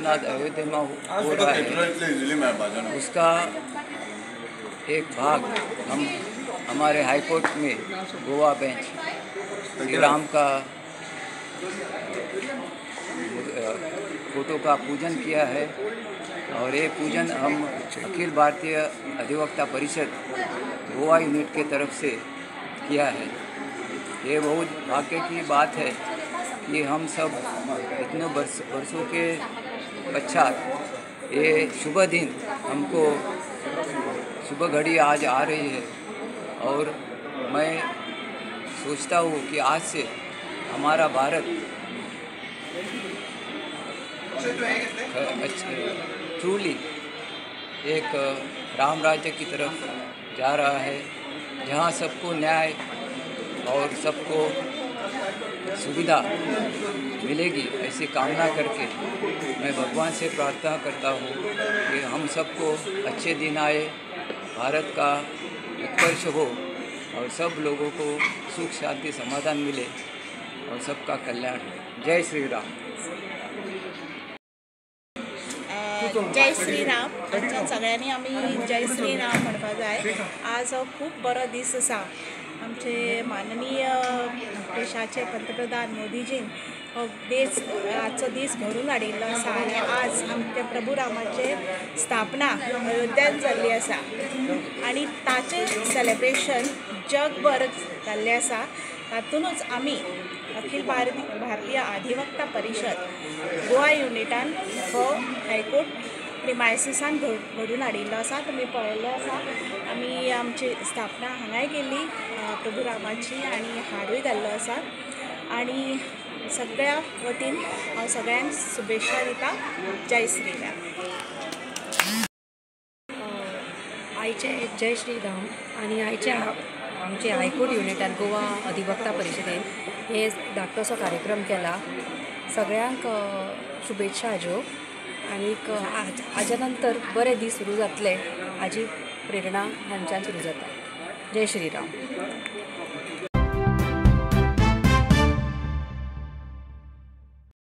रामनाथ अयोध्या में हो रहा है, उसका एक भाग हम हमारे हाई कोर्ट में गोवा बेंच श्री राम का फोटो का पूजन किया है। और ये पूजन हम अखिल भारतीय अधिवक्ता परिषद गोवा यूनिट के तरफ से किया है। ये बहुत भाग्य की बात है कि हम सब इतने वर्षों के पश्चात ये शुभ दिन हमको शुभ घड़ी आज आ रही है। और मैं सोचता हूँ कि आज से हमारा भारत ट्रूली एक राम राज्य की तरफ जा रहा है, जहाँ सबको न्याय और सबको सुविधा मिलेगी, ऐसी कामना करके मैं भगवान से प्रार्थना करता हूँ कि हम सबको अच्छे दिन आए, भारत का उत्कर्ष हो और सब लोगों को सुख शांति समाधान मिले और सबका कल्याण हो। जय श्री राम। जय श्रीराम। आमच्या सगळ्यांनी आम्ही जय श्रीराम म्हणपा जाय। आज हो खूब बरो दीस आसा। आमचे माननीय देशाचे पंतप्रधान मोदीजीन हो देश आजचो दीस घडून हाडिल्लो आसा आनी आज आमच्या प्रभू रामाचे स्थापना अयोध्यान जाल्ली आसा आनी ताचे सेलेब्रेशन जगभर जाल्लें आसा। तातूंतच आमी अखिल भारतीय अधिवक्ता परिषद गोवा युनिटान हो हायकोर्ट प्रिमायसिसान घडून हाडिल्लो आसा। तुमी पळयल्लो आसा आमी आमची स्थापना हांगाय केल्ली प्रभू रामाची आनी हाडूय घाल्लो आसा आनी सगळ्या वतीन हांव सगळ्यांक शुभेच्छा दिता। जय श्रीराम। आयचे जय श्रीराम आनी आयचे आमचे हायकोर्ट युनिटान गोवा अधिवक्ता परिशदेन हे धाकटोसो कार्यक्रम केला। सगळ्यांक शुभेच्छा हाज्यो आनीक हाज्या नंतर बरे दीस सुरू जातले हाजी प्रेरणा हांच्यान सुरू जाता। जय श्रीराम।